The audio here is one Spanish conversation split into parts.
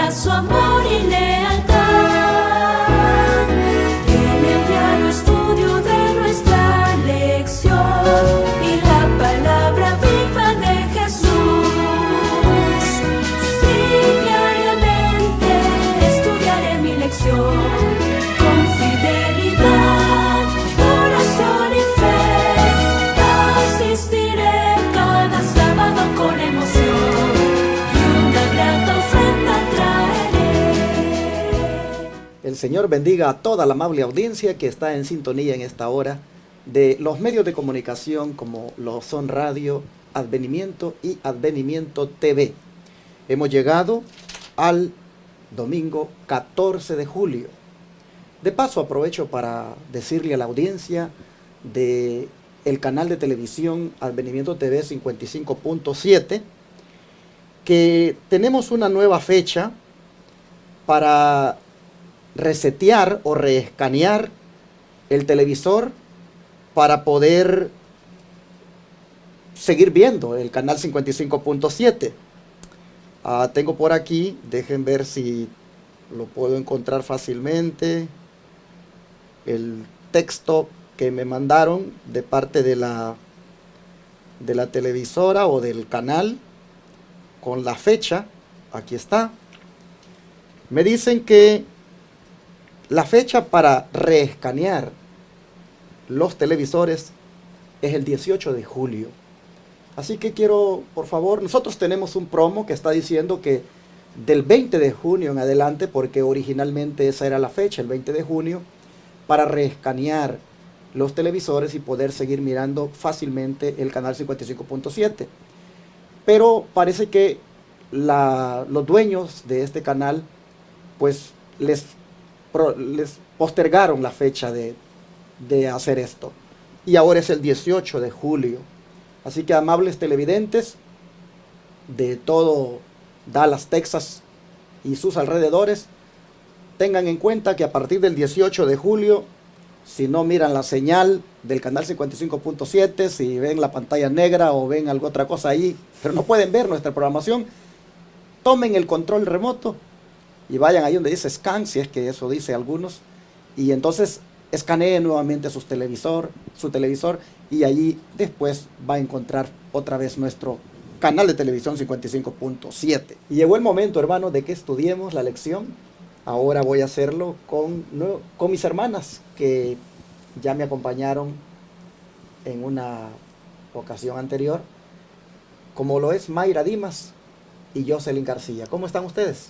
muestra su amor y lealtad. En el diario estudio de nuestra lección y la palabra viva de Jesús. Sí, diariamente estudiaré mi lección con fidelidad, oración y fe. Asistiré cada sábado con emoción y una grata ofrenda traeré. El Señor bendiga a toda la amable audiencia que está en sintonía en esta hora de los medios de comunicación como lo son Radio Advenimiento y Advenimiento TV. Hemos llegado al domingo 14 de julio. De paso aprovecho para decirle a la audiencia de el canal de televisión Advenimiento TV 55.7 que tenemos una nueva fecha para resetear o reescanear el televisor para poder seguir viendo el canal 55.7. Tengo por aquí, dejen ver si lo puedo encontrar fácilmente, el texto que me mandaron de parte de la televisora o del canal con la fecha. Aquí está. Me dicen que la fecha para reescanear los televisores es el 18 de julio. Así que quiero, por favor, nosotros tenemos un promo que está diciendo que del 20 de junio en adelante, porque originalmente esa era la fecha, el 20 de junio, para reescanear los televisores y poder seguir mirando fácilmente el canal 55.7. Pero parece que los dueños de este canal pues les postergaron la fecha de hacer esto. Y ahora es el 18 de julio. Así que amables televidentes de todo Dallas, Texas y sus alrededores, tengan en cuenta que a partir del 18 de julio, si no miran la señal del canal 55.7, si ven la pantalla negra o ven alguna otra cosa ahí, pero no pueden ver nuestra programación, tomen el control remoto y vayan ahí donde dice scan, si es que eso dice algunos, y entonces escaneen nuevamente su televisor, y allí después va a encontrar otra vez nuestro canal de televisión 55.7. Y llegó el momento, hermano, de que estudiemos la lección. Ahora voy a hacerlo con mis hermanas que ya me acompañaron en una ocasión anterior, como lo es Mayra Dimas y Jocelyn García. ¿Cómo están ustedes?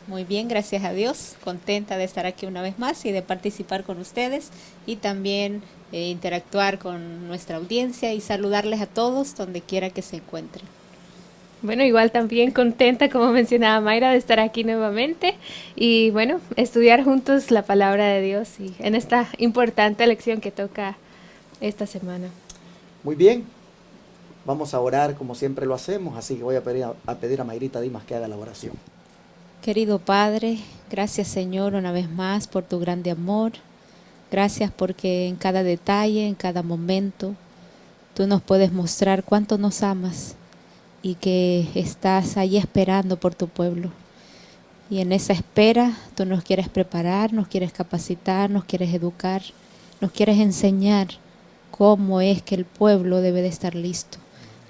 Muy bien, gracias a Dios, contenta de estar aquí una vez más y de participar con ustedes y también interactuar con nuestra audiencia y saludarles a todos donde quiera que se encuentren. Bueno, igual también contenta, como mencionaba Mayra, de estar aquí nuevamente y bueno, estudiar juntos la palabra de Dios y en esta importante lección que toca esta semana. Muy bien, vamos a orar como siempre lo hacemos, así que voy a pedir a Mayrita Dimas que haga la oración. Querido Padre, gracias Señor una vez más por tu grande amor. Gracias porque en cada detalle, en cada momento, tú nos puedes mostrar cuánto nos amas y que estás ahí esperando por tu pueblo. Y en esa espera tú nos quieres preparar, nos quieres capacitar, nos quieres educar, nos quieres enseñar cómo es que el pueblo debe de estar listo.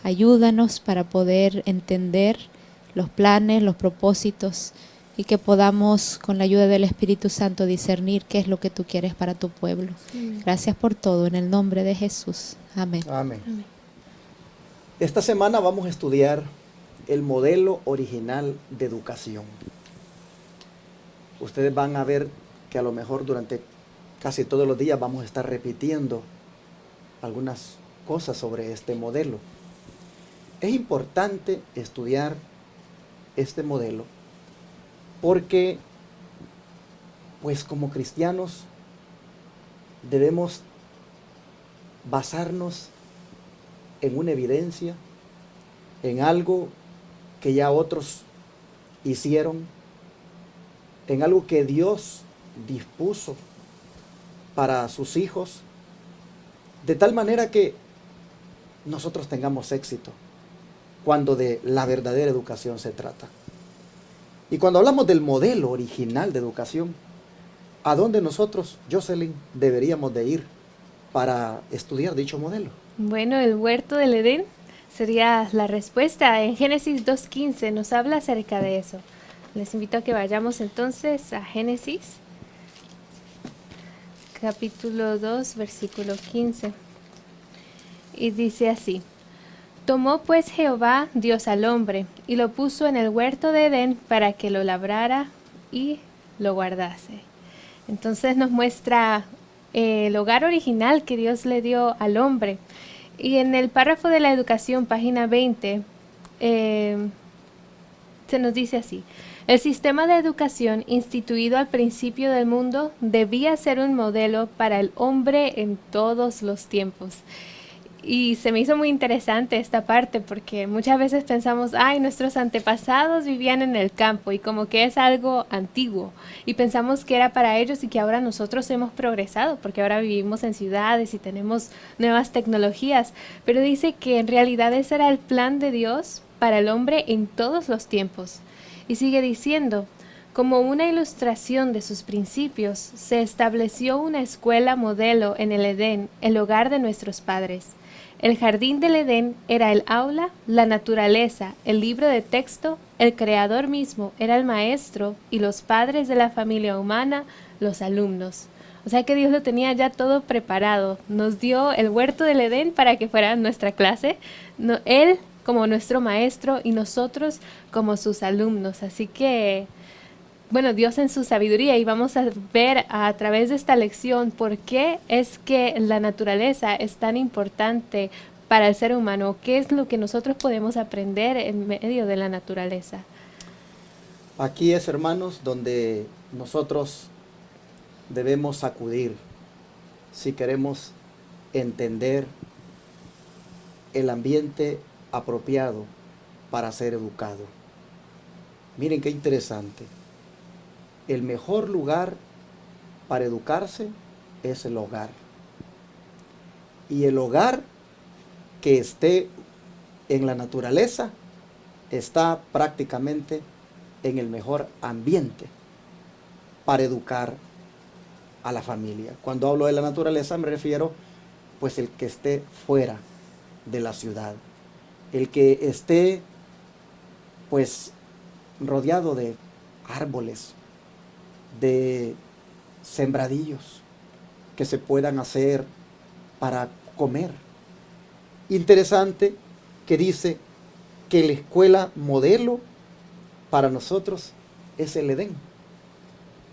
Ayúdanos para poder entender los planes, los propósitos y que podamos con la ayuda del Espíritu Santo discernir qué es lo que tú quieres para tu pueblo. Gracias por todo, en el nombre de Jesús. Amén. Amén. Amén. Esta semana vamos a estudiar el modelo original de educación. Ustedes van a ver que a lo mejor durante casi todos los días vamos a estar repitiendo algunas cosas sobre este modelo. Es importante estudiar este modelo porque, pues como cristianos, debemos basarnos en una evidencia, en algo que ya otros hicieron, en algo que Dios dispuso para sus hijos, de tal manera que nosotros tengamos éxito cuando de la verdadera educación se trata. Y cuando hablamos del modelo original de educación, ¿a dónde nosotros, Jocelyn, deberíamos de ir para estudiar dicho modelo? Bueno, el huerto del Edén sería la respuesta. En Génesis 2:15 nos habla acerca de eso. Les invito a que vayamos entonces a Génesis, capítulo 2, versículo 15. Y dice así: Tomó pues Jehová Dios al hombre y lo puso en el huerto de Edén para que lo labrara y lo guardase. Entonces nos muestra el hogar original que Dios le dio al hombre. Y en el párrafo de la educación, página 20, se nos dice así: el sistema de educación instituido al principio del mundo debía ser un modelo para el hombre en todos los tiempos. Y se me hizo muy interesante esta parte porque muchas veces pensamos, ay, nuestros antepasados vivían en el campo y como que es algo antiguo y pensamos que era para ellos y que ahora nosotros hemos progresado porque ahora vivimos en ciudades y tenemos nuevas tecnologías, pero dice que en realidad ese era el plan de Dios para el hombre en todos los tiempos. Y sigue diciendo: como una ilustración de sus principios, se estableció una escuela modelo en el Edén, el hogar de nuestros padres. El jardín del Edén era el aula, la naturaleza, el libro de texto, el creador mismo era el maestro y los padres de la familia humana, los alumnos. O sea que Dios lo tenía ya todo preparado. Nos dio el huerto del Edén para que fuera nuestra clase. Él como nuestro maestro y nosotros como sus alumnos. Así que, bueno, Dios en su sabiduría, y vamos a ver a través de esta lección por qué es que la naturaleza es tan importante para el ser humano, qué es lo que nosotros podemos aprender en medio de la naturaleza. Aquí es, hermanos, donde nosotros debemos acudir si queremos entender el ambiente apropiado para ser educado. Miren qué interesante. El mejor lugar para educarse es el hogar. Y el hogar que esté en la naturaleza está prácticamente en el mejor ambiente para educar a la familia. Cuando hablo de la naturaleza me refiero pues el que esté fuera de la ciudad, el que esté pues rodeado de árboles, de sembradillos que se puedan hacer para comer. Interesante que dice que la escuela modelo para nosotros es el Edén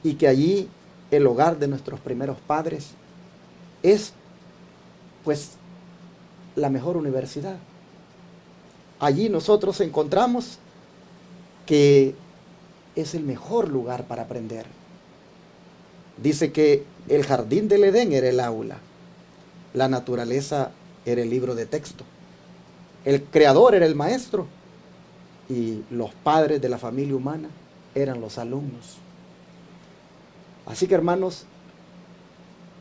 y que allí el hogar de nuestros primeros padres es pues la mejor universidad. Allí nosotros encontramos que es el mejor lugar para aprender. Dice que el jardín del Edén era el aula, la naturaleza era el libro de texto, el creador era el maestro y los padres de la familia humana eran los alumnos. Así que, hermanos,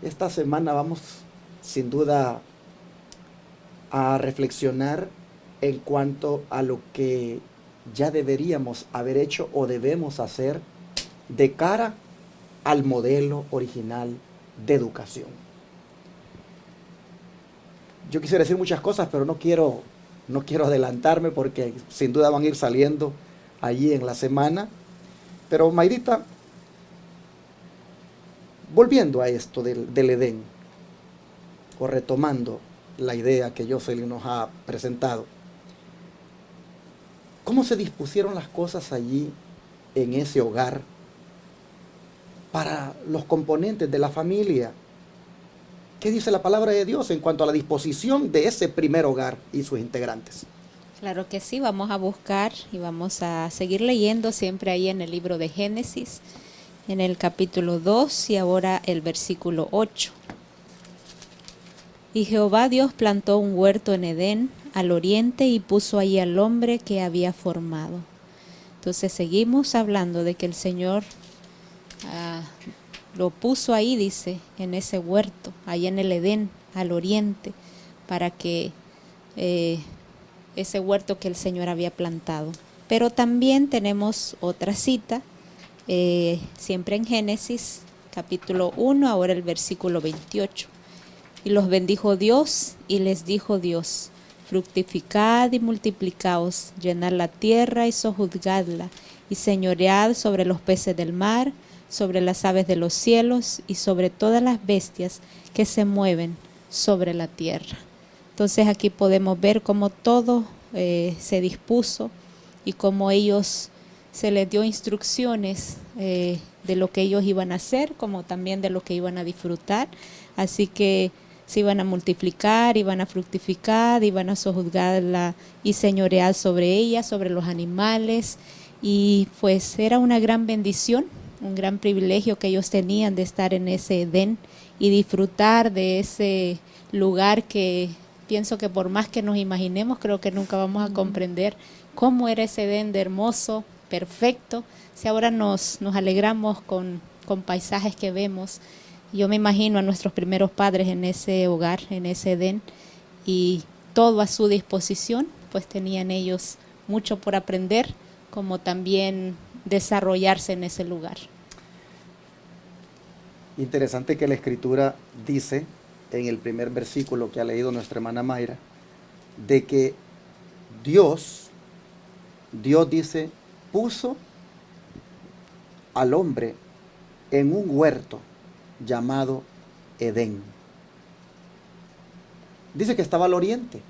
esta semana vamos sin duda a reflexionar en cuanto a lo que ya deberíamos haber hecho o debemos hacer de cara al modelo original de educación. Yo quisiera decir muchas cosas, pero no quiero adelantarme porque sin duda van a ir saliendo allí en la semana. Pero Mayrita, volviendo a esto del Edén, o retomando la idea que Jocelyn nos ha presentado, ¿cómo se dispusieron las cosas allí en ese hogar para los componentes de la familia? ¿Qué dice la palabra de Dios en cuanto a la disposición de ese primer hogar y sus integrantes? Claro que sí, vamos a buscar y vamos a seguir leyendo siempre ahí en el libro de Génesis, en el capítulo 2 y ahora el versículo 8. Y Jehová Dios plantó un huerto en Edén, al oriente, y puso ahí al hombre que había formado. Entonces seguimos hablando de que el Señor lo puso ahí, dice, en ese huerto, ahí en el Edén, al oriente, para que ese huerto que el Señor había plantado. Pero también tenemos otra cita, siempre en Génesis, capítulo 1, ahora el versículo 28. Y los bendijo Dios y les dijo Dios: fructificad y multiplicaos, llenad la tierra y sojuzgadla, y señoread sobre los peces del mar, sobre las aves de los cielos y sobre todas las bestias que se mueven sobre la tierra. Entonces aquí podemos ver cómo todo se dispuso y cómo ellos se les dio instrucciones de lo que ellos iban a hacer, como también de lo que iban a disfrutar. Así que se iban a multiplicar, iban a fructificar, iban a sojuzgarla y señorear sobre ella, sobre los animales. Y pues era una gran bendición, un gran privilegio que ellos tenían de estar en ese Edén y disfrutar de ese lugar que pienso que por más que nos imaginemos, creo que nunca vamos a comprender cómo era ese Edén de hermoso, perfecto. Si ahora nos alegramos con paisajes que vemos, yo me imagino a nuestros primeros padres en ese hogar, en ese Edén, y todo a su disposición, pues tenían ellos mucho por aprender, como también desarrollarse en ese lugar. Interesante que la Escritura dice, en el primer versículo que ha leído nuestra hermana Mayra, de que Dios dice, puso al hombre en un huerto llamado Edén. Dice que estaba al oriente.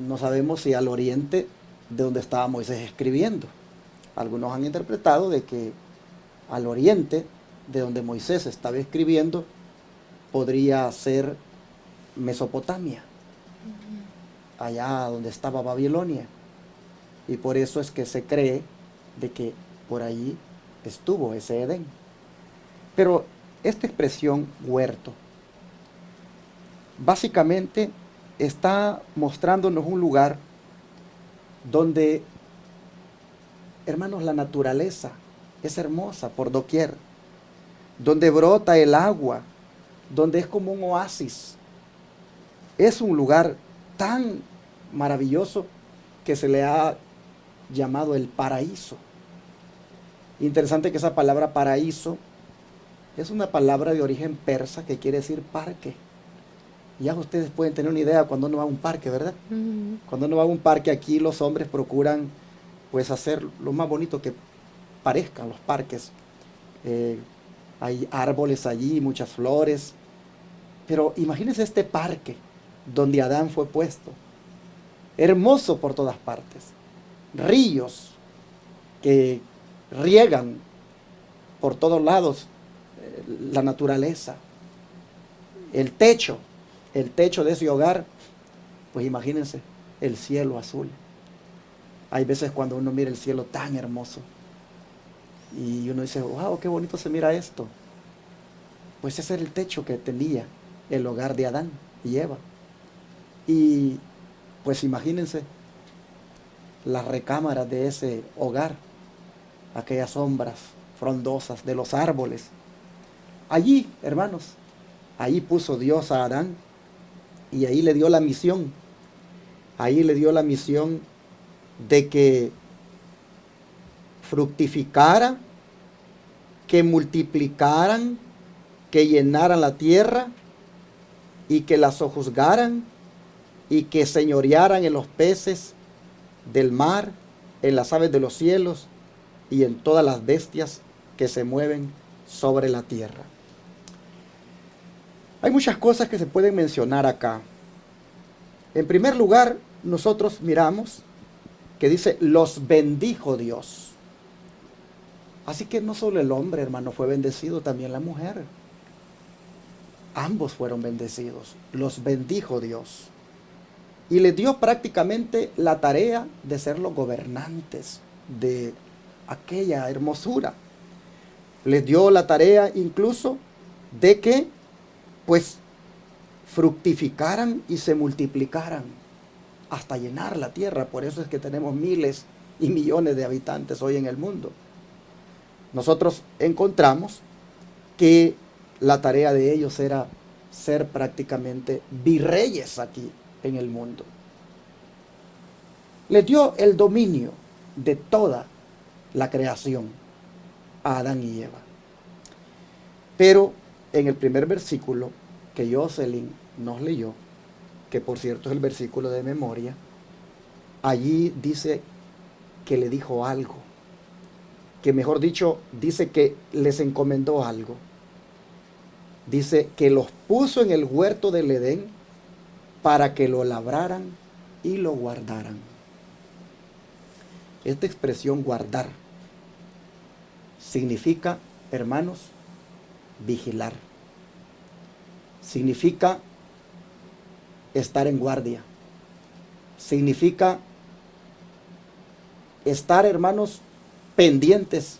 No sabemos si al oriente de donde estaba Moisés escribiendo. Algunos han interpretado de que al oriente de donde Moisés estaba escribiendo podría ser Mesopotamia, allá donde estaba Babilonia. Y por eso es que se cree de que por allí estuvo ese Edén. Pero esta expresión huerto básicamente está mostrándonos un lugar donde, hermanos, la naturaleza es hermosa por doquier, donde brota el agua, donde es como un oasis. Es un lugar tan maravilloso que se le ha llamado el paraíso. Interesante que esa palabra paraíso es una palabra de origen persa que quiere decir parque. Ya ustedes pueden tener una idea cuando uno va a un parque, ¿verdad? Cuando uno va a un parque aquí, los hombres procuran pues hacer lo más bonito que parezcan los parques. Hay árboles allí, muchas flores. Pero imagínense este parque donde Adán fue puesto. Hermoso por todas partes. Ríos que riegan por todos lados la naturaleza. El techo de ese hogar, pues imagínense, el cielo azul. Hay veces cuando uno mira el cielo tan hermoso y uno dice, wow, qué bonito se mira esto. Pues ese era el techo que tenía el hogar de Adán y Eva. Y pues imagínense las recámaras de ese hogar, aquellas sombras frondosas de los árboles. Allí, hermanos, ahí puso Dios a Adán y ahí le dio la misión. Ahí le dio la misión de que fructificara, que multiplicaran, que llenaran la tierra y que la sojuzgaran y que señorearan en los peces del mar, en las aves de los cielos y en todas las bestias que se mueven sobre la tierra. Hay muchas cosas que se pueden mencionar acá. En primer lugar, nosotros miramos que dice, los bendijo Dios. Así que no solo el hombre, hermano, fue bendecido, también la mujer. Ambos fueron bendecidos. Los bendijo Dios. Y les dio prácticamente la tarea de ser los gobernantes de aquella hermosura. Les dio la tarea incluso de que, pues, fructificaran y se multiplicaran hasta llenar la tierra. Por eso es que tenemos miles y millones de habitantes hoy en el mundo. Nosotros encontramos que la tarea de ellos era ser prácticamente virreyes aquí en el mundo. Les dio el dominio de toda la creación a Adán y Eva. Pero en el primer versículo que Jocelyn nos leyó, que por cierto es el versículo de memoria, allí dice que le dijo algo, que mejor dicho, dice que les encomendó algo. Dice que los puso en el huerto del Edén para que lo labraran y lo guardaran. Esta expresión guardar significa, hermanos, vigilar. Significa estar en guardia. Significa estar, hermanos, pendientes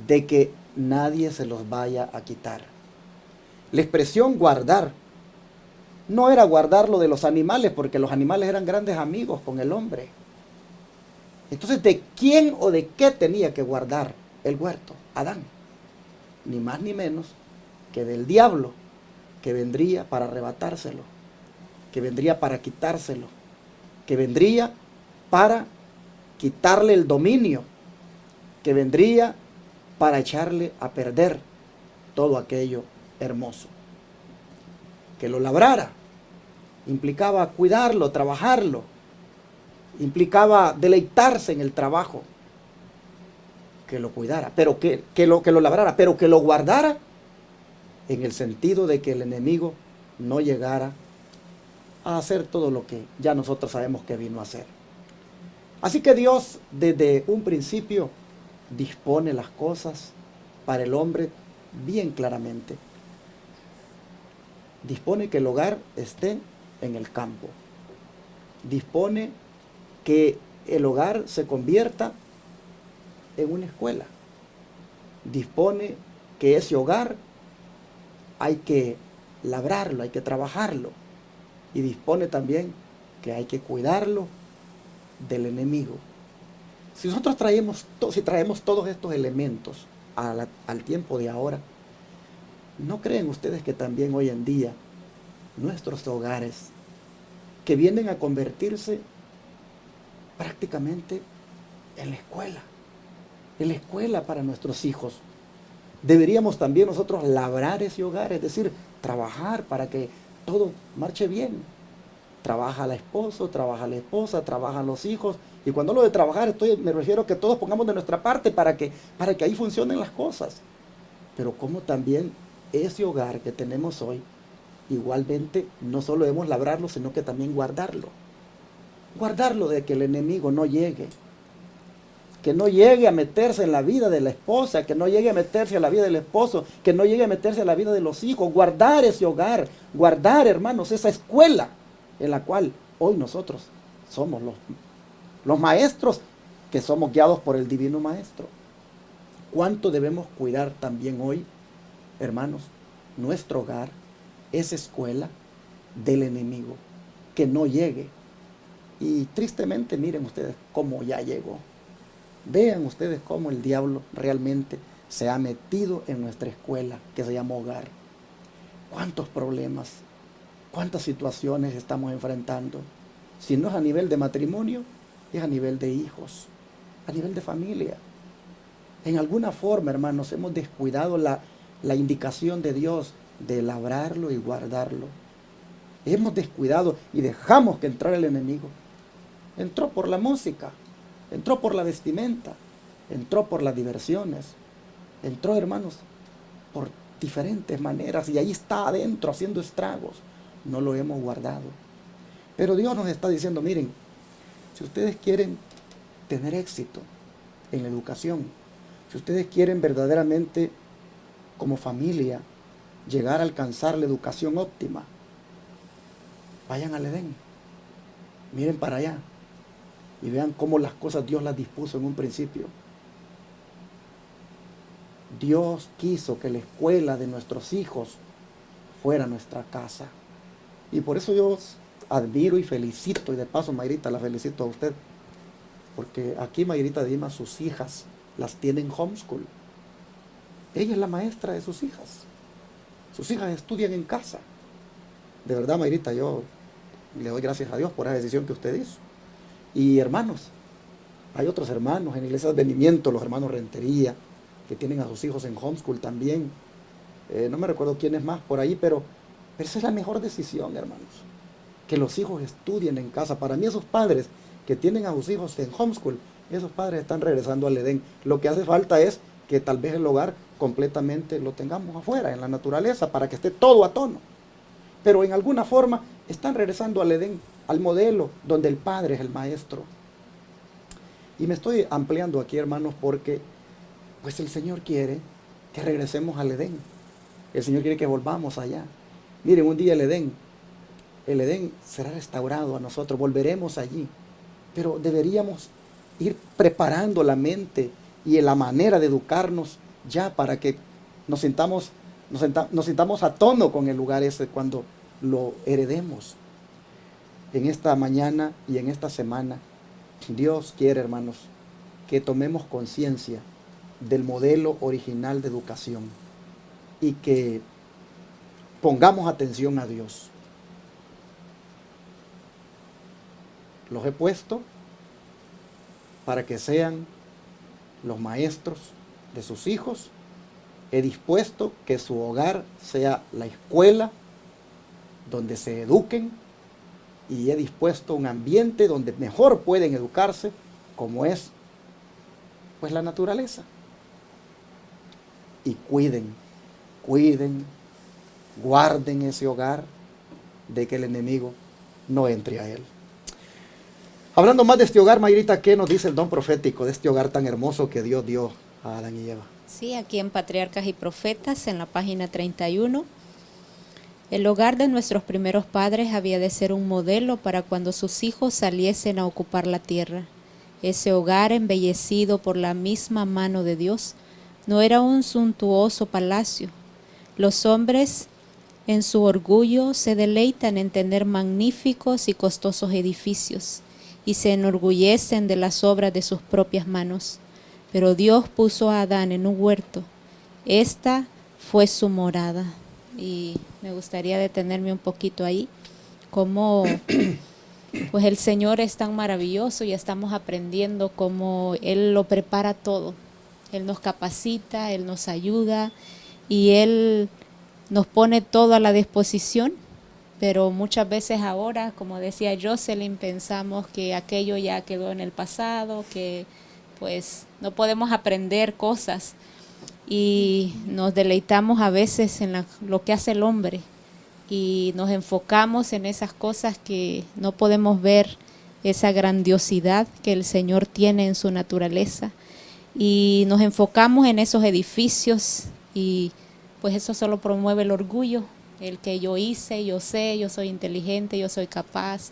de que nadie se los vaya a quitar. La expresión guardar no era guardar lo de los animales, porque los animales eran grandes amigos con el hombre. Entonces, ¿de quién o de qué tenía que guardar el huerto? Adán. Ni más ni menos que del diablo, que vendría para arrebatárselo, que vendría para quitárselo, que vendría para quitarle el dominio, que vendría para echarle a perder todo aquello hermoso. Que lo labrara implicaba cuidarlo, trabajarlo, implicaba deleitarse en el trabajo, que lo cuidara, pero que lo labrara, pero que lo guardara en el sentido de que el enemigo no llegara a hacer todo lo que ya nosotros sabemos que vino a hacer. Así que Dios desde un principio dispone las cosas para el hombre bien claramente. Dispone que el hogar esté en el campo. Dispone que el hogar se convierta en una escuela. Dispone que ese hogar hay que labrarlo, hay que trabajarlo. Y dispone también que hay que cuidarlo del enemigo. Si nosotros traemos todos estos elementos al tiempo de ahora, ¿no creen ustedes que también hoy en día nuestros hogares, que vienen a convertirse prácticamente en la escuela para nuestros hijos, deberíamos también nosotros labrar ese hogar, es decir, trabajar para que todo marche bien? Trabaja el esposo, trabaja la esposa, trabajan los hijos. Y cuando hablo de trabajar, me refiero a que todos pongamos de nuestra parte para que ahí funcionen las cosas. Pero como también ese hogar que tenemos hoy, igualmente no solo debemos labrarlo, sino que también guardarlo. Guardarlo de que el enemigo no llegue. Que no llegue a meterse en la vida de la esposa, que no llegue a meterse en la vida del esposo, que no llegue a meterse en la vida de los hijos. Guardar ese hogar, guardar, hermanos, esa escuela en la cual hoy nosotros somos los maestros, que somos guiados por el divino maestro. ¿Cuánto debemos cuidar también hoy, hermanos, nuestro hogar, esa escuela del enemigo, que no llegue? Y tristemente miren ustedes cómo ya llegó. Vean ustedes cómo el diablo realmente se ha metido en nuestra escuela que se llama hogar. ¿Cuántos problemas, cuántas situaciones estamos enfrentando? Si no es a nivel de matrimonio, es a nivel de hijos, a nivel de familia. En alguna forma, hermanos, hemos descuidado la indicación de Dios de labrarlo y guardarlo. Hemos descuidado y dejamos que entrara el enemigo. Entró por la música, entró por la vestimenta, entró por las diversiones, entró, hermanos, por diferentes maneras, y ahí está adentro haciendo estragos. No lo hemos guardado. Pero Dios nos está diciendo, miren, si ustedes quieren tener éxito en la educación, si ustedes quieren verdaderamente como familia llegar a alcanzar la educación óptima, vayan al Edén, miren para allá y vean cómo las cosas Dios las dispuso en un principio. Dios quiso que la escuela de nuestros hijos fuera nuestra casa. Y por eso yo admiro y felicito, y de paso, Mayrita, la felicito a usted, porque aquí Mayrita Dima, sus hijas las tienen homeschool. Ella es la maestra de sus hijas. Sus hijas estudian en casa. De verdad, Mayrita, yo le doy gracias a Dios por esa decisión que usted hizo. Y hermanos, hay otros hermanos en iglesias de advenimiento, los hermanos Rentería, que tienen a sus hijos en homeschool también. No me recuerdo quién es más por ahí, pero esa es la mejor decisión, hermanos. Que los hijos estudien en casa. Para mí esos padres que tienen a sus hijos en homeschool, esos padres están regresando al Edén. Lo que hace falta es que tal vez el hogar completamente lo tengamos afuera, en la naturaleza, para que esté todo a tono. Pero en alguna forma están regresando al Edén, al modelo donde el padre es el maestro. Y me estoy ampliando aquí, hermanos, porque pues el Señor quiere que regresemos al Edén. El Señor quiere que volvamos allá. Miren, un día el Edén será restaurado a nosotros, volveremos allí. Pero deberíamos ir preparando la mente y la manera de educarnos ya para que nos sintamos a tono con el lugar ese cuando lo heredemos. En esta mañana y en esta semana, Dios quiere, hermanos, que tomemos conciencia del modelo original de educación y que pongamos atención a Dios. Los he puesto para que sean los maestros de sus hijos. He dispuesto que su hogar sea la escuela donde se eduquen, y he dispuesto un ambiente donde mejor pueden educarse, como es pues la naturaleza. Y cuiden, guarden ese hogar de que el enemigo no entre a él. Hablando más de este hogar, Mayrita, ¿qué nos dice el don profético de este hogar tan hermoso que Dios dio a Adán y Eva? Sí, aquí en Patriarcas y Profetas, en la página 31, el hogar de nuestros primeros padres había de ser un modelo para cuando sus hijos saliesen a ocupar la tierra. Ese hogar, embellecido por la misma mano de Dios, no era un suntuoso palacio. Los hombres, en su orgullo, se deleitan en tener magníficos y costosos edificios, y se enorgullecen de las obras de sus propias manos. Pero Dios puso a Adán en un huerto. Esta fue su morada. Y me gustaría detenerme un poquito ahí, como pues el Señor es tan maravilloso y estamos aprendiendo cómo Él lo prepara todo. Él nos capacita, Él nos ayuda y Él nos pone todo a la disposición. Pero muchas veces ahora, como decía Jocelyn, pensamos que aquello ya quedó en el pasado, que pues no podemos aprender cosas y nos deleitamos a veces en lo que hace el hombre y nos enfocamos en esas cosas que no podemos ver, esa grandiosidad que el Señor tiene en su naturaleza, y nos enfocamos en esos edificios y pues eso solo promueve el orgullo, el que yo hice, yo sé, yo soy inteligente, yo soy capaz,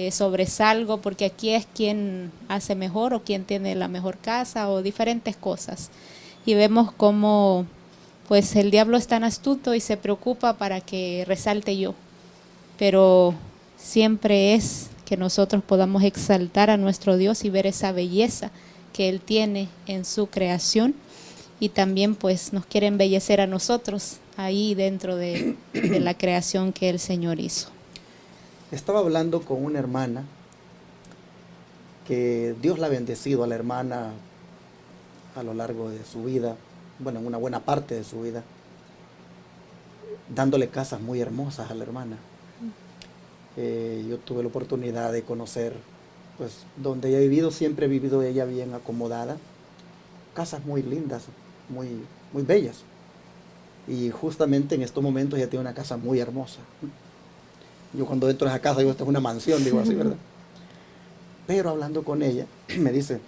sobresalgo porque aquí es quien hace mejor o quien tiene la mejor casa o diferentes cosas. Y vemos cómo pues el diablo es tan astuto y se preocupa para que resalte yo. Pero siempre es que nosotros podamos exaltar a nuestro Dios y ver esa belleza que Él tiene en su creación. Y también pues nos quiere embellecer a nosotros ahí dentro de la creación que el Señor hizo. Estaba hablando con una hermana que Dios la ha bendecido a la hermana a lo largo de su vida, bueno, en una buena parte de su vida, dándole casas muy hermosas a la hermana. Yo tuve la oportunidad de conocer, pues, donde ella ha vivido, siempre ha vivido ella bien acomodada, casas muy lindas, muy, muy bellas. Y justamente en estos momentos ella tiene una casa muy hermosa. Yo cuando entro a esa casa, digo, esta es una mansión, digo así, ¿verdad? Pero hablando con ella, me dice,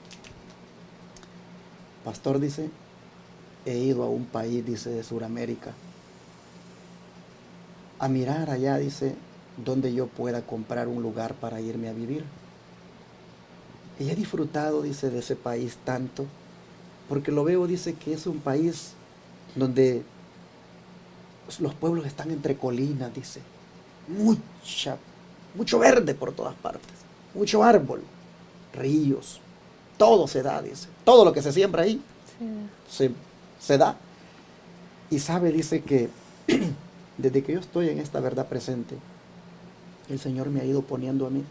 pastor, dice, he ido a un país, dice, de Sudamérica, a mirar allá, dice, donde yo pueda comprar un lugar para irme a vivir. Y he disfrutado, dice, de ese país tanto, porque lo veo, dice, que es un país donde los pueblos están entre colinas, dice, mucho verde por todas partes, mucho árbol, ríos, todo se da, dice, todo lo que se siembra ahí se da. Y sabe, dice, que desde que yo estoy en esta verdad presente, el Señor me ha ido poniendo a mí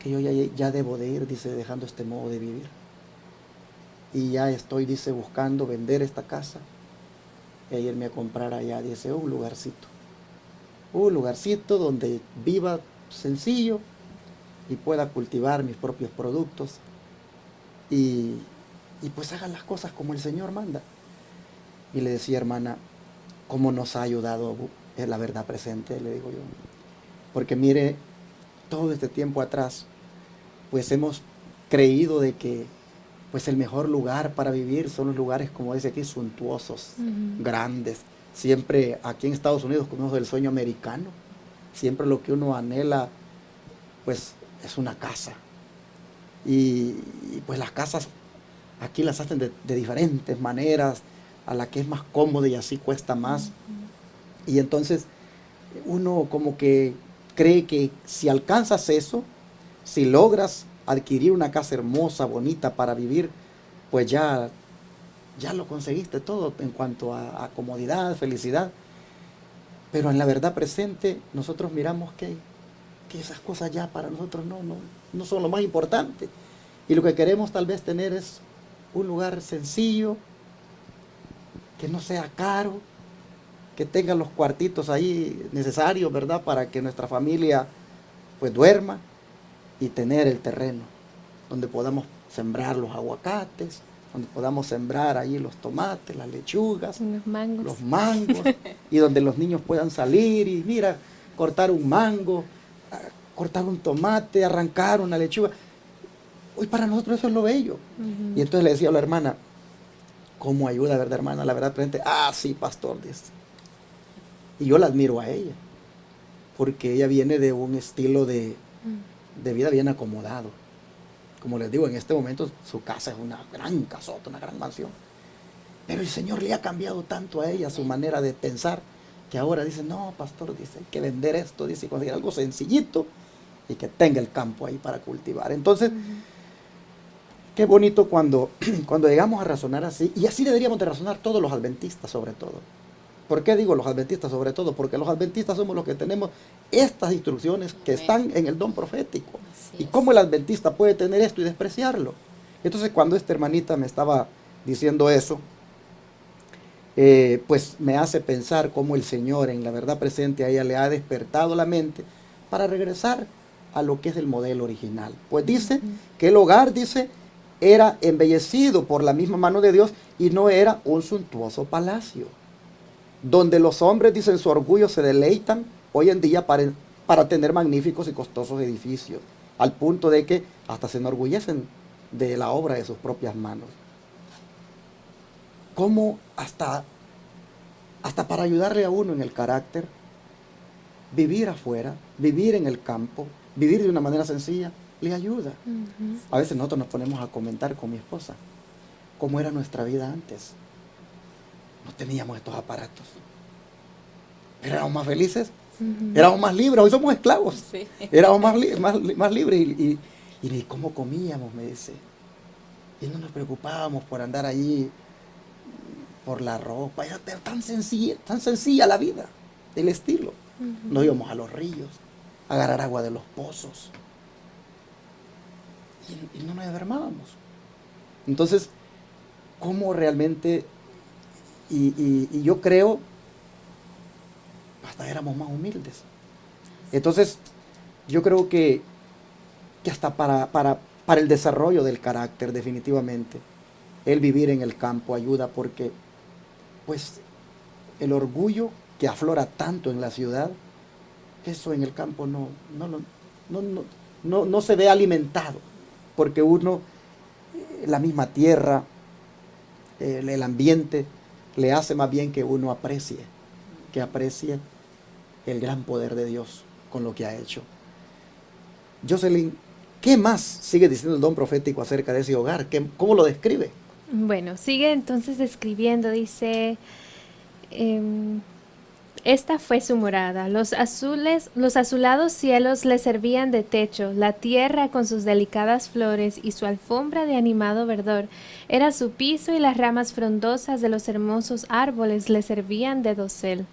que yo ya debo de ir, dice, dejando este modo de vivir. Y ya estoy, dice, buscando vender esta casa e irme a comprar allá, dice, un lugarcito donde viva sencillo y pueda cultivar mis propios productos y pues hagan las cosas como el Señor manda. Y le decía, hermana, cómo nos ha ayudado la verdad presente, le digo yo. Porque mire, todo este tiempo atrás, pues hemos creído de que pues el mejor lugar para vivir son los lugares, como dice aquí, suntuosos, grandes. Siempre aquí en Estados Unidos conocemos el sueño americano. Siempre lo que uno anhela, pues es una casa. Y pues las casas aquí las hacen de diferentes maneras, a la que es más cómoda y así cuesta más. Y entonces uno como que cree que si alcanzas eso, si logras adquirir una casa hermosa, bonita para vivir, pues ya lo conseguiste todo en cuanto a comodidad, felicidad. Pero en la verdad presente nosotros miramos que esas cosas ya para nosotros no son lo más importante. Y lo que queremos tal vez tener es un lugar sencillo, que no sea caro, que tenga los cuartitos ahí necesarios, ¿verdad? Para que nuestra familia pues duerma, y tener el terreno donde podamos sembrar los aguacates, donde podamos sembrar ahí los tomates, las lechugas, los mangos, y donde los niños puedan salir y mira, cortar un mango, cortar un tomate, arrancar una lechuga. Hoy para nosotros eso es lo bello. Y entonces le decía a la hermana, ¿cómo ayuda, verdad, hermana? La verdad presente, sí, pastor, dice. Y yo la admiro a ella, porque ella viene de un estilo de vida bien acomodado. Como les digo, en este momento su casa es una gran casota, una gran mansión. Pero el Señor le ha cambiado tanto a ella su manera de pensar, que ahora dice, no, pastor, dice, hay que vender esto, dice, conseguir algo sencillito y que tenga el campo ahí para cultivar. Entonces, qué bonito cuando llegamos a razonar así, y así deberíamos de razonar todos los adventistas sobre todo. ¿Por qué digo los adventistas sobre todo? Porque los adventistas somos los que tenemos estas instrucciones que están en el don profético. ¿Y cómo el adventista puede tener esto y despreciarlo? Entonces, cuando esta hermanita me estaba diciendo eso, pues me hace pensar cómo el Señor en la verdad presente a ella le ha despertado la mente para regresar a lo que es el modelo original. Pues dice que el hogar, dice, era embellecido por la misma mano de Dios y no era un suntuoso palacio, donde los hombres, dicen, su orgullo se deleitan hoy en día para tener magníficos y costosos edificios, al punto de que hasta se enorgullecen de la obra de sus propias manos. ¿Cómo hasta para ayudarle a uno en el carácter, vivir afuera, vivir en el campo, vivir de una manera sencilla, le ayuda? A veces nosotros nos ponemos a comentar con mi esposa cómo era nuestra vida antes. No teníamos estos aparatos. Éramos más felices, éramos más libres. Hoy somos esclavos. Sí. Éramos más libres. Y cómo comíamos, me dice. Y no nos preocupábamos por andar allí, por la ropa. Era tan sencilla la vida, el estilo. Nos íbamos a los ríos, a agarrar agua de los pozos. Y no nos enfermábamos. Entonces, ¿cómo realmente... Y yo creo, hasta éramos más humildes. Entonces, yo creo que hasta para el desarrollo del carácter, definitivamente, el vivir en el campo ayuda, porque, pues, el orgullo que aflora tanto en la ciudad, eso en el campo no se ve alimentado, porque uno, la misma tierra, el ambiente, le hace más bien que uno aprecie el gran poder de Dios con lo que ha hecho. Jocelyn, ¿qué más sigue diciendo el don profético acerca de ese hogar? ¿Cómo lo describe? Bueno, sigue entonces describiendo, dice, esta fue su morada, los azulados cielos le servían de techo, la tierra con sus delicadas flores y su alfombra de animado verdor era su piso y las ramas frondosas de los hermosos árboles le servían de dosel.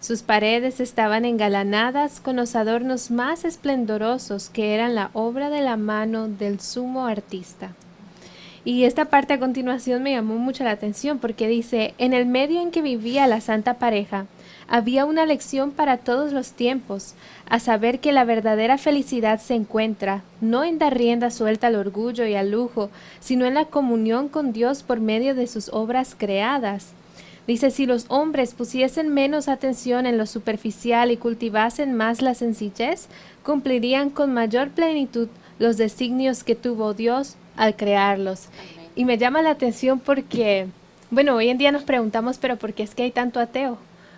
Sus paredes estaban engalanadas con los adornos más esplendorosos que eran la obra de la mano del sumo artista. Y esta parte a continuación me llamó mucho la atención porque dice, en el medio en que vivía la santa pareja, había una lección para todos los tiempos, a saber que la verdadera felicidad se encuentra no en dar rienda suelta al orgullo y al lujo, sino en la comunión con Dios por medio de sus obras creadas. Dice, si los hombres pusiesen menos atención en lo superficial y cultivasen más la sencillez, cumplirían con mayor plenitud los designios que tuvo Dios al crearlos. Amén. Y me llama la atención porque, bueno, hoy en día nos preguntamos, pero ¿por qué es que hay tanto ateo?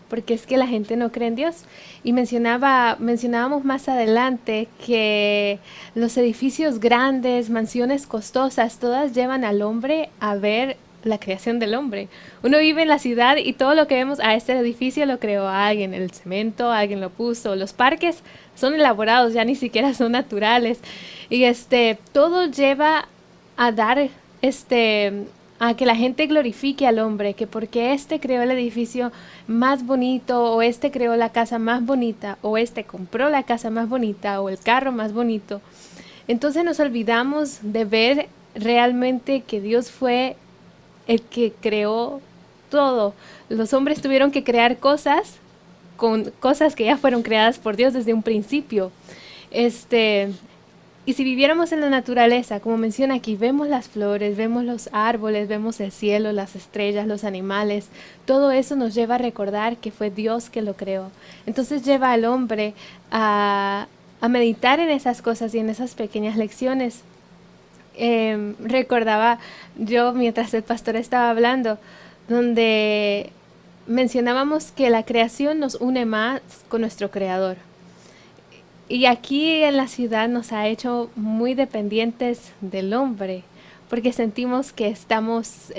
Porque es que la gente no cree en Dios. Y mencionábamos más adelante que los edificios grandes, mansiones costosas, todas llevan al hombre a ver la creación del hombre. Uno vive en la ciudad y todo lo que vemos, este edificio lo creó alguien, el cemento, alguien lo puso, los parques son elaborados, ya ni siquiera son naturales. Y todo lleva a dar a que la gente glorifique al hombre, que porque creó el edificio más bonito, o creó la casa más bonita, o compró la casa más bonita, o el carro más bonito. Entonces nos olvidamos de ver realmente que Dios fue el que creó todo. Los hombres tuvieron que crear cosas con cosas que ya fueron creadas por Dios desde un principio. Y si viviéramos en la naturaleza, como menciona aquí, vemos las flores, vemos los árboles, vemos el cielo, las estrellas, los animales, todo eso nos lleva a recordar que fue Dios que lo creó. Entonces lleva al hombre a meditar en esas cosas y en esas pequeñas lecciones. Recordaba yo mientras el pastor estaba hablando, donde mencionábamos que la creación nos une más con nuestro Creador. Y aquí en la ciudad nos ha hecho muy dependientes del hombre, porque sentimos que estamos,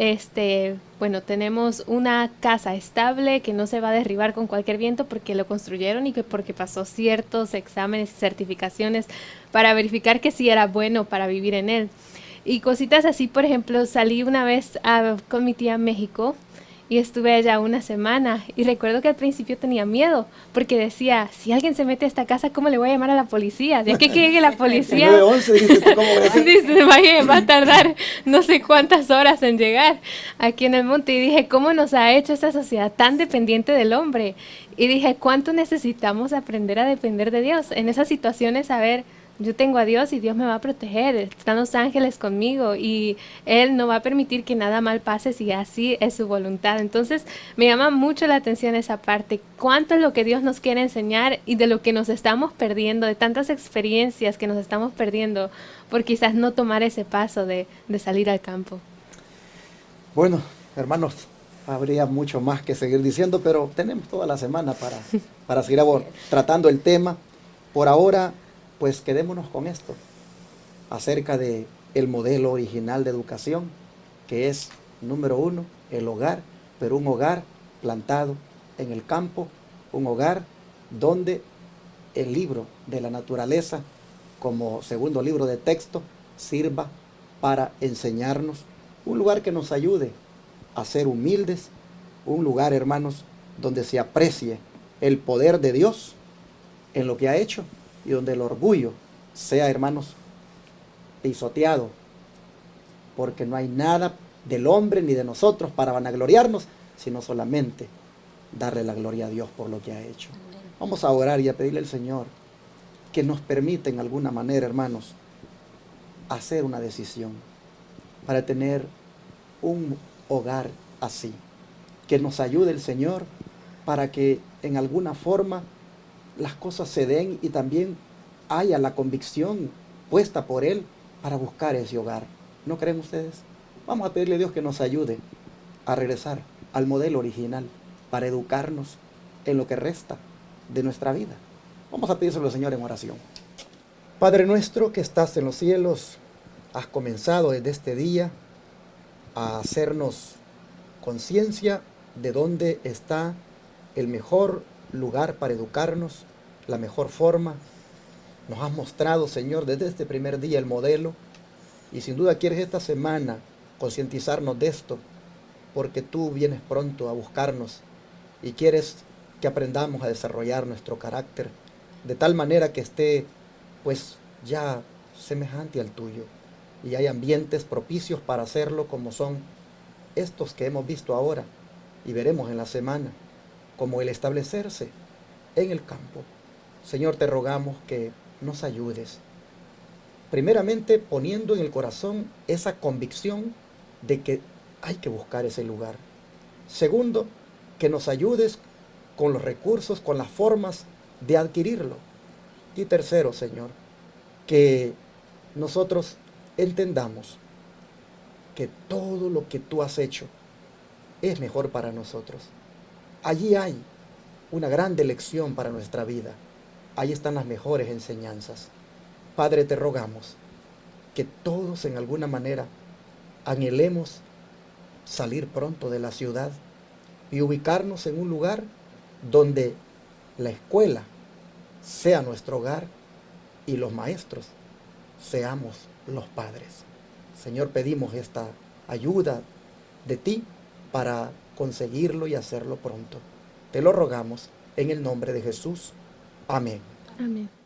tenemos una casa estable que no se va a derribar con cualquier viento porque lo construyeron y que porque pasó ciertos exámenes y certificaciones para verificar que sí era bueno para vivir en él. Y cositas así, por ejemplo, salí una vez con mi tía a México y estuve allá una semana y recuerdo que al principio tenía miedo porque decía, si alguien se mete a esta casa, ¿cómo le voy a llamar a la policía? De aquí que llegue la policía. 911, dices tú, ¿cómo voy a hacer? Dice, imagínate, va a tardar no sé cuántas horas en llegar aquí en el monte. Y dije, ¿cómo nos ha hecho esta sociedad tan dependiente del hombre? Y dije, ¿cuánto necesitamos aprender a depender de Dios? En esas situaciones, a ver, yo tengo a Dios y Dios me va a proteger, están los ángeles conmigo y Él no va a permitir que nada mal pase si así es su voluntad. Entonces me llama mucho la atención esa parte, cuánto es lo que Dios nos quiere enseñar y de lo que nos estamos perdiendo, de tantas experiencias que nos estamos perdiendo por quizás no tomar ese paso de salir al campo. Bueno, hermanos, habría mucho más que seguir diciendo, pero tenemos toda la semana para seguir tratando el tema. Por ahora, pues quedémonos con esto, acerca de el modelo original de educación, que es, número 1, el hogar, pero un hogar plantado en el campo, un hogar donde el libro de la naturaleza, como segundo libro de texto, sirva para enseñarnos, un lugar que nos ayude a ser humildes, un lugar, hermanos, donde se aprecie el poder de Dios en lo que ha hecho, y donde el orgullo sea, hermanos, pisoteado, porque no hay nada del hombre ni de nosotros para vanagloriarnos, sino solamente darle la gloria a Dios por lo que ha hecho. Vamos a orar y a pedirle al Señor que nos permita en alguna manera, hermanos, hacer una decisión para tener un hogar así. Que nos ayude el Señor para que en alguna forma las cosas se den y también haya la convicción puesta por Él para buscar ese hogar. ¿No creen ustedes? Vamos a pedirle a Dios que nos ayude a regresar al modelo original para educarnos en lo que resta de nuestra vida. Vamos a pedírselo al Señor en oración. Padre nuestro que estás en los cielos, has comenzado desde este día a hacernos conciencia de dónde está el mejor lugar para educarnos, la mejor forma. Nos has mostrado, Señor, desde este primer día el modelo y sin duda quieres esta semana concientizarnos de esto porque tú vienes pronto a buscarnos y quieres que aprendamos a desarrollar nuestro carácter de tal manera que esté pues ya semejante al tuyo, y hay ambientes propicios para hacerlo, como son estos que hemos visto ahora y veremos en la semana, como el establecerse en el campo. Señor, te rogamos que nos ayudes, primeramente poniendo en el corazón esa convicción de que hay que buscar ese lugar. Segundo, que nos ayudes con los recursos, con las formas de adquirirlo. Y tercero, Señor, que nosotros entendamos que todo lo que tú has hecho es mejor para nosotros. Allí hay una grande lección para nuestra vida. Ahí están las mejores enseñanzas. Padre, te rogamos que todos en alguna manera anhelemos salir pronto de la ciudad y ubicarnos en un lugar donde la escuela sea nuestro hogar y los maestros seamos los padres. Señor, pedimos esta ayuda de ti para conseguirlo y hacerlo pronto. Te lo rogamos en el nombre de Jesús. Amén. Amén.